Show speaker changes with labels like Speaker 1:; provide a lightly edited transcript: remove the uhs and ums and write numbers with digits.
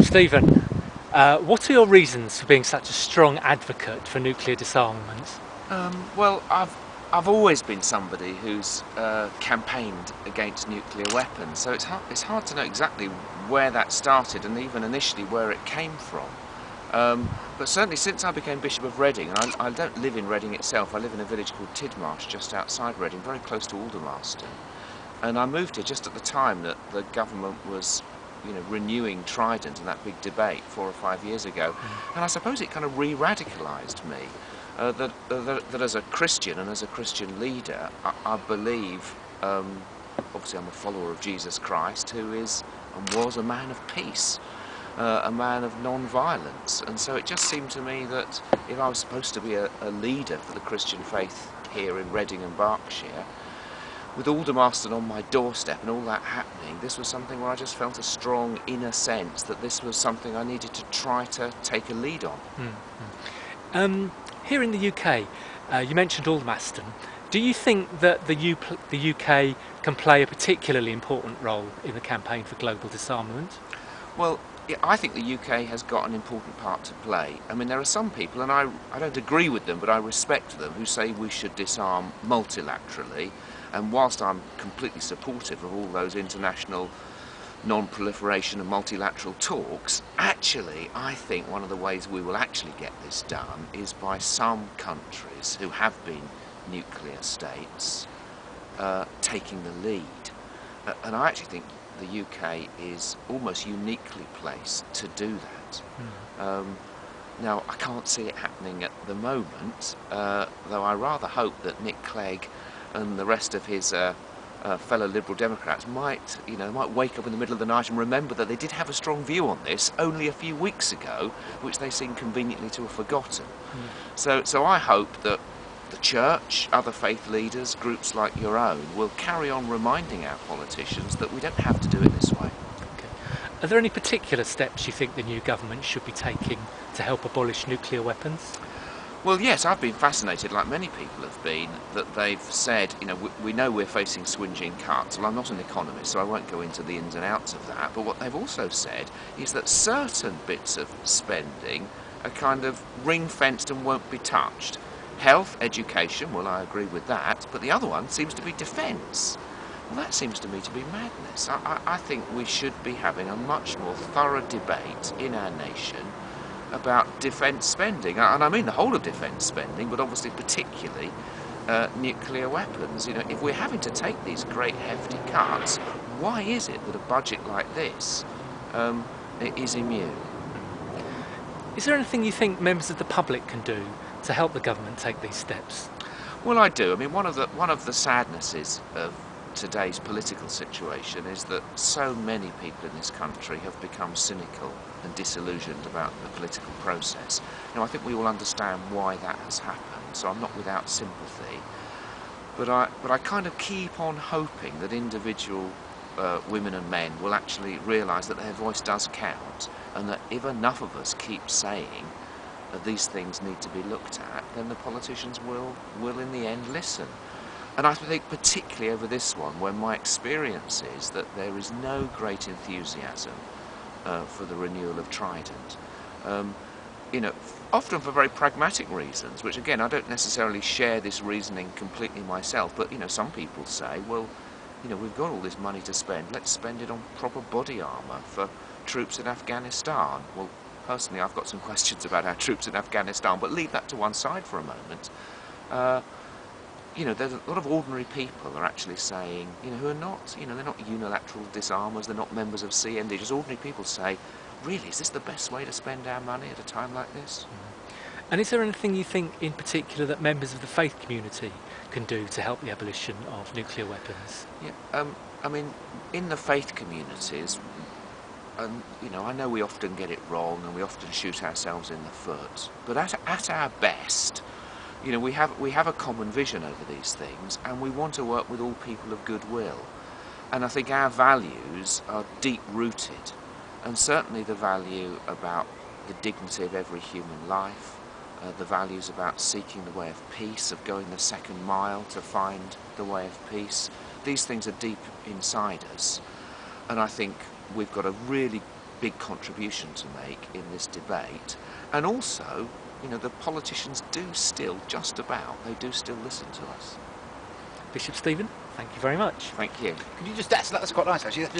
Speaker 1: Stephen, what are your reasons for being such a strong advocate for nuclear disarmament?
Speaker 2: Well, I've always been somebody who's campaigned against nuclear weapons, so it's hard to know exactly where that started and even initially where it came from. But certainly since I became Bishop of Reading, and I don't live in Reading itself, I live in a village called Tidmarsh just outside Reading, very close to Aldermaston. And I moved here just at the time that the government was, renewing Trident and that big debate 4 or 5 years ago. And I suppose it kind of re-radicalised me. That as a Christian and as a Christian leader, I believe, obviously I'm a follower of Jesus Christ, who is and was a man of peace, a man of non-violence. And so it just seemed to me that if I was supposed to be a leader for the Christian faith here in Reading and Berkshire, with Aldermaston on my doorstep and all that happening, this was something where I just felt a strong inner sense that this was something I needed to try to take a lead on.
Speaker 1: Here in the UK, you mentioned Aldermaston. Do you think that the UK can play a particularly important role in the campaign for global disarmament?
Speaker 2: Well, yeah, I think the UK has got an important part to play. I mean, there are some people, and I don't agree with them, but I respect them, who say we should disarm multilaterally. And whilst I'm completely supportive of all those international non-proliferation and multilateral talks, actually I think one of the ways we will actually get this done is by some countries who have been nuclear states taking the lead. And I actually think the UK is almost uniquely placed to do that. Now, I can't see it happening at the moment, though I rather hope that Nick Clegg and the rest of his fellow Liberal Democrats might wake up in the middle of the night and remember that they did have a strong view on this only a few weeks ago, which they seem conveniently to have forgotten. So I hope that the church, other faith leaders, groups like your own, will carry on reminding our politicians that we don't have to do it this way.
Speaker 1: Okay. Are there any particular steps you think the new government should be taking to help abolish nuclear weapons?
Speaker 2: Well, yes, I've been fascinated, like many people have been, that they've said, we know we're facing swingeing cuts. Well, I'm not an economist, so I won't go into the ins and outs of that, but what they've also said is that certain bits of spending are kind of ring-fenced and won't be touched. Health, education, well, I agree with that, but the other one seems to be defence. Well, that seems to me to be madness. I think we should be having a much more thorough debate in our nation about defence spending, and I mean the whole of defence spending, but obviously particularly nuclear weapons. If we're having to take these great hefty cuts, why is it that a budget like this is immune?
Speaker 1: Is there anything you think members of the public can do to help the government take these steps?
Speaker 2: Well, I do. I mean, one of the sadnesses of today's political situation is that so many people in this country have become cynical and disillusioned about the political process. I think we all understand why that has happened, so I'm not without sympathy. But I kind of keep on hoping that individual women and men will actually realise that their voice does count, and that if enough of us keep saying that these things need to be looked at, then the politicians will in the end listen. And I think particularly over this one, where my experience is that there is no great enthusiasm for the renewal of Trident. Often for very pragmatic reasons, which again, I don't necessarily share this reasoning completely myself, but some people say, well, we've got all this money to spend, let's spend it on proper body armour for troops in Afghanistan. Well, personally, I've got some questions about our troops in Afghanistan, but leave that to one side for a moment. There's a lot of ordinary people are actually saying, who are not, they're not unilateral disarmers, they're not members of CND, just ordinary people say, really, is this the best way to spend our money at a time like this?
Speaker 1: And is there anything you think in particular that members of the faith community can do to help the abolition of nuclear weapons?
Speaker 2: Yeah, I mean, in the faith communities, I know we often get it wrong and we often shoot ourselves in the foot, but at our best, we have a common vision over these things, and we want to work with all people of goodwill. And I think our values are deep-rooted, and certainly the value about the dignity of every human life, the values about seeking the way of peace, of going the second mile to find the way of peace. These things are deep inside us, and I think we've got a really big contribution to make in this debate. And also, you know, the politicians do still, they do still listen to us.
Speaker 1: Bishop Stephen, thank you very much.
Speaker 2: Thank you.
Speaker 3: Could you just, that's quite nice actually.